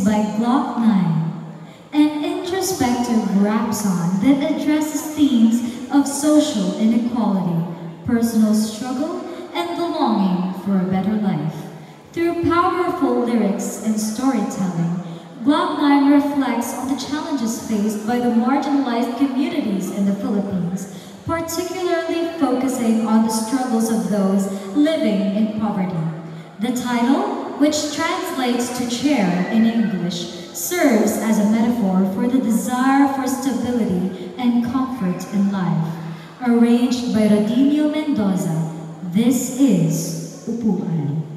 by Glock 9, an introspective rap song that addresses themes of social inequality, personal struggle, and the longing for a better life. Through powerful lyrics and storytelling, Glock 9 reflects on the challenges faced by the marginalized communities in the Philippines, particularly focusing on the struggles of those living in poverty. The title, which translates to chair in English, serves as a metaphor for the desire for stability and comfort in life. Arranged by Rodinio Mendoza, this is Upuan.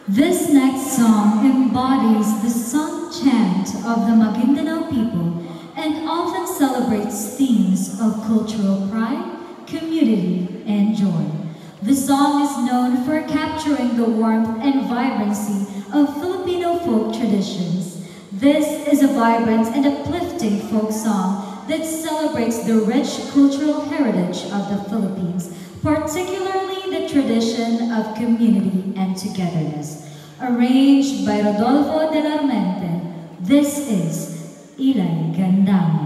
This next song embodies the sung chant of the Maguindanao people and often celebrates themes of cultural pride, community, and joy. The song is known for capturing the warmth and vibrancy of Filipino folk traditions. This is a vibrant and uplifting folk song that celebrates the rich cultural heritage of the Philippines, particularly the tradition of community and togetherness. Arranged by Rodolfo de la Armente, this is Ilay Gandamo.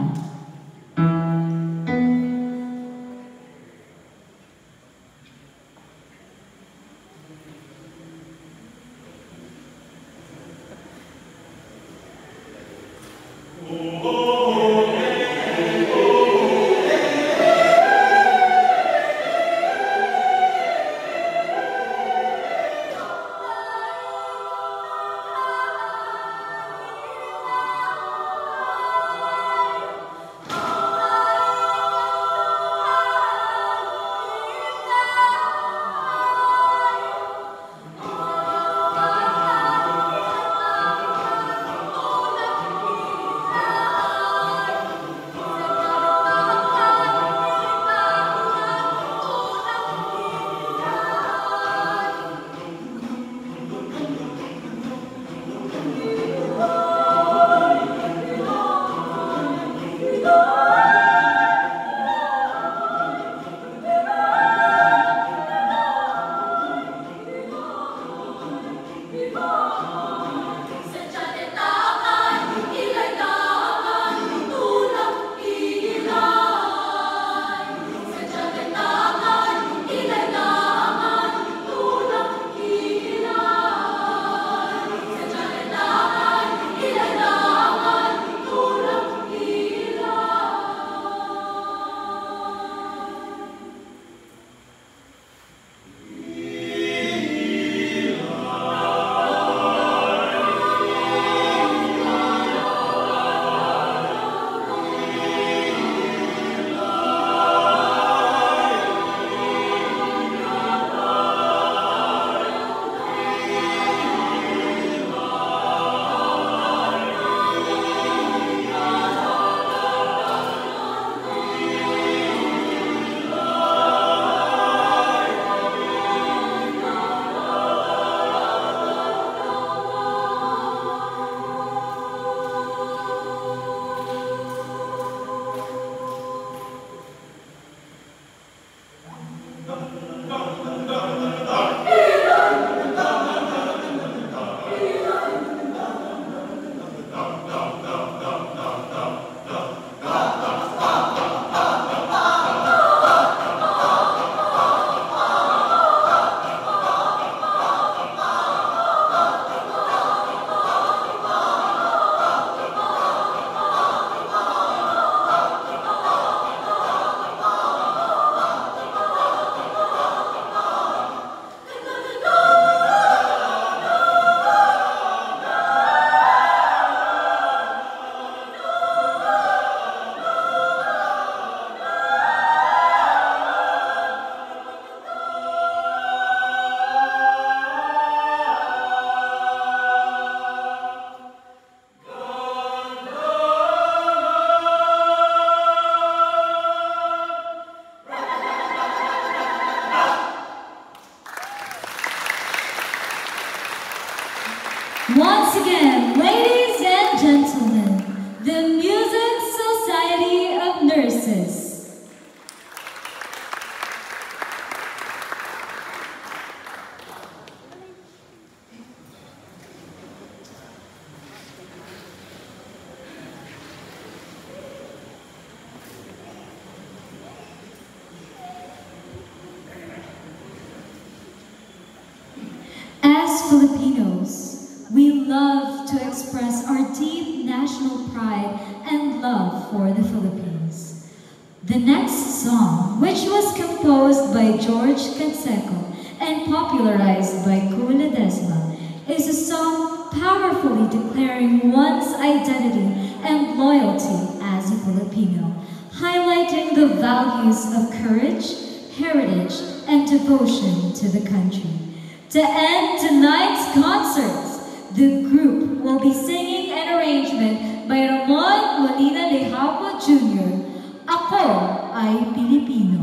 Once again, ladies and gentlemen, the Music Society of Nurses. As Filipinos, we love to express our deep national pride and love for the Philippines. The next song, which was composed by George Canseco and popularized by Cool Ledesma, is a song powerfully declaring one's identity and loyalty as a Filipino, highlighting the values of courage, heritage, and devotion to the country. To end tonight's concerts, the group will be singing an arrangement by Ramon Molina Lejabo Jr., Ako Ay Pilipino.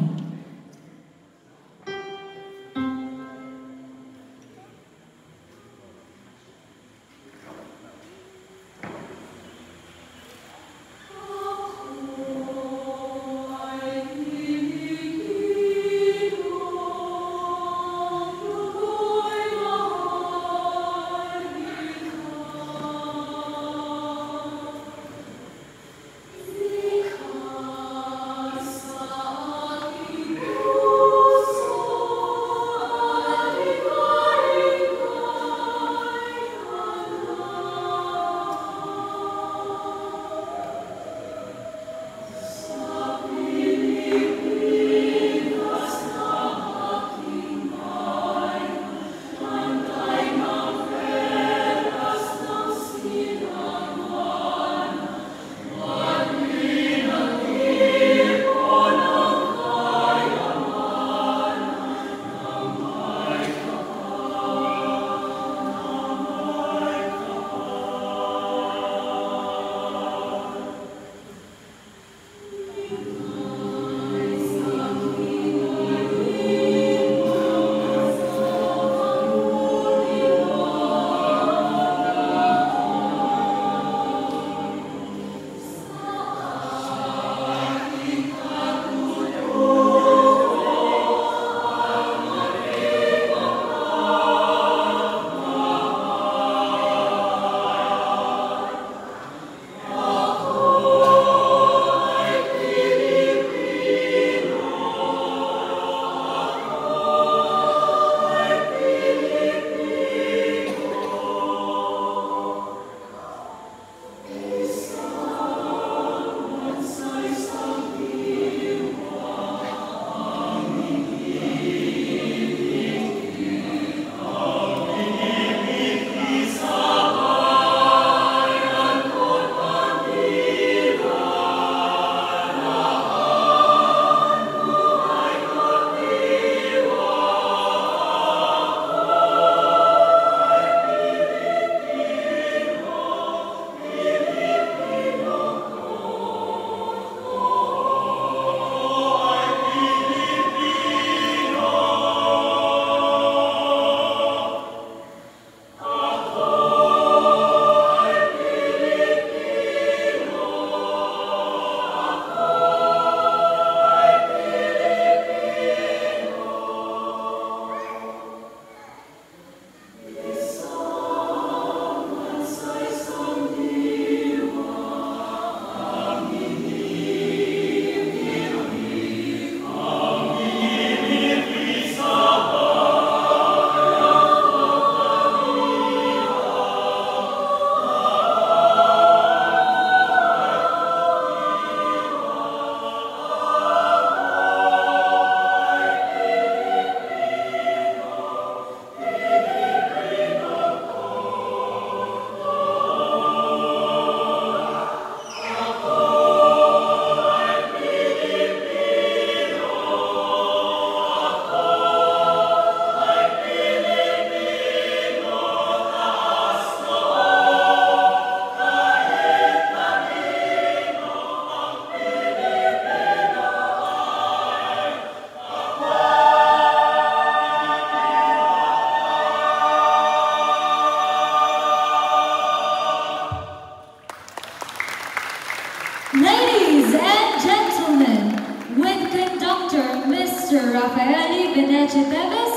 Ladies and gentlemen, with conductor Mr. Rafaeli Veneche Teves,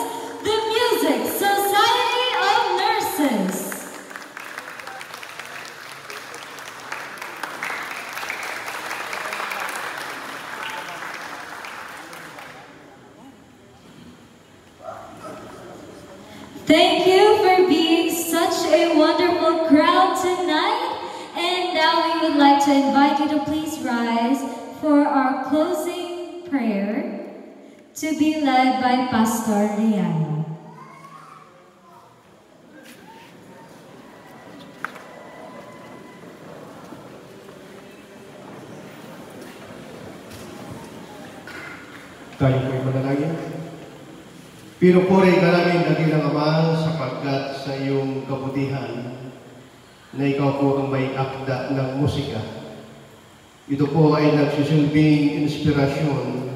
the Music Society of Nurses. Thank you for being such a wonderful crowd tonight. And now we would like to invite you to please rise for our closing prayer to be led by Pastor Riano. Tayo po'y manalangin. Pinupuri ka namin, dakilang Ama, sapagkat sa iyong kabutihan na ikaw po ang may akda ng musika. Ito po ay nagsisilbing inspirasyon,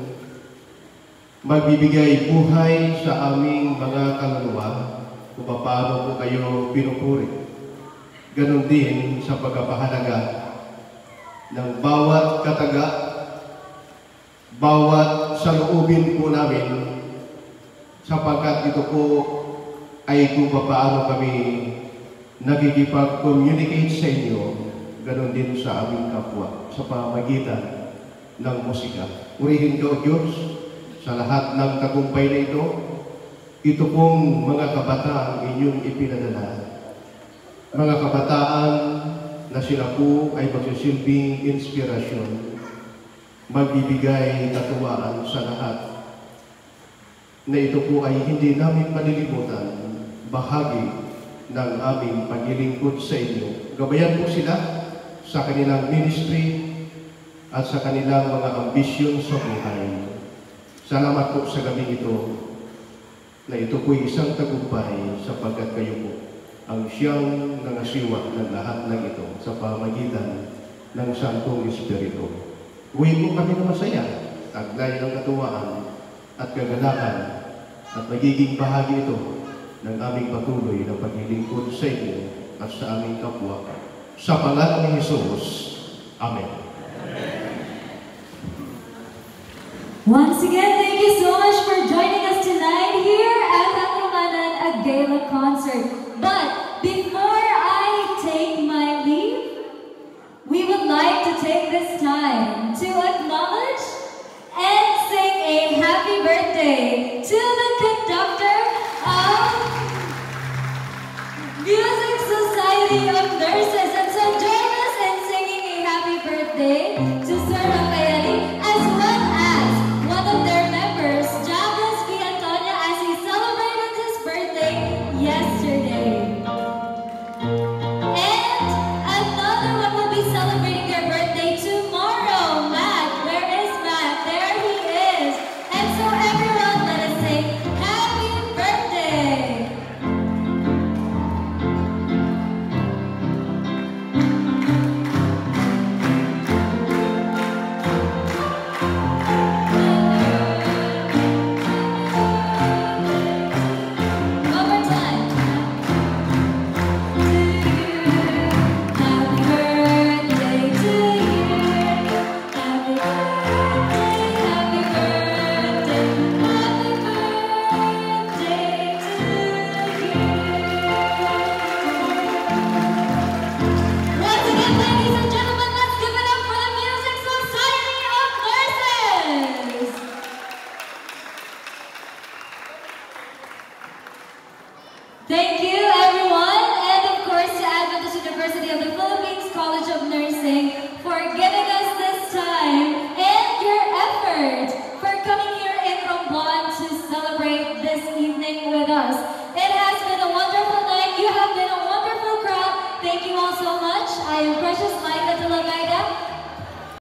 magbibigay buhay sa aming mga kaluluwa kung paano po kayo pinupuri. Ganon din sa pagpapahalaga ng bawat kataga, bawat saloobin po namin, sapagkat ito po ay kung paano kami nakikipag-communicate sa inyo, ganon din sa aming kapwa, sa pamamagitan ng musika. Purihin ka, O Diyos, sa lahat ng tagumpay na ito. Ito pong mga kabataan inyong ipinadala. Mga kabataan na sila po ay magsisilbing inspirasyon, magbibigay katuwaan sa lahat, na ito po ay hindi namin malilimutan, bahagi ng aming paglilingkod sa inyo. Gabayan po sila sa kanilang ministry at sa kanilang mga ambisyon sa buhay. Salamat po sa gabi ito, na ito po isang tagumpay sapagkat kayo po ang siyang nangasiwa ng lahat ng ito sa pamagitan ng Santong Espiritu. Uwi po kami na masaya, taglay ng katuwaan at kagalakan, at magiging bahagi ito ng aming patuloy na paglilingkod sa inyo at sa aming kapwa. Sa pangalan ni Jesus. Amen. Once again, thank you so much for joining us tonight here at Hangumanan, a gala concert. But before I take my leave, we would like to take this time to acknowledge and sing a happy birthday to the conductor of Music Society of Nurses. And so join us in singing a happy birthday to Sir Rafaeli, as well as one of their members, Javas V. Antonia, as he celebrated his birthday yesterday. And another one will be celebrating their birthday tomorrow. Matt, where is Matt? There he is. And so everyone, let us say happy birthday. One more time. Happy birthday to you. Happy birthday, happy birthday, happy birthday to you. Once again, ladies and gentlemen, let's give it up for the Music Society of Nurses. Thank you.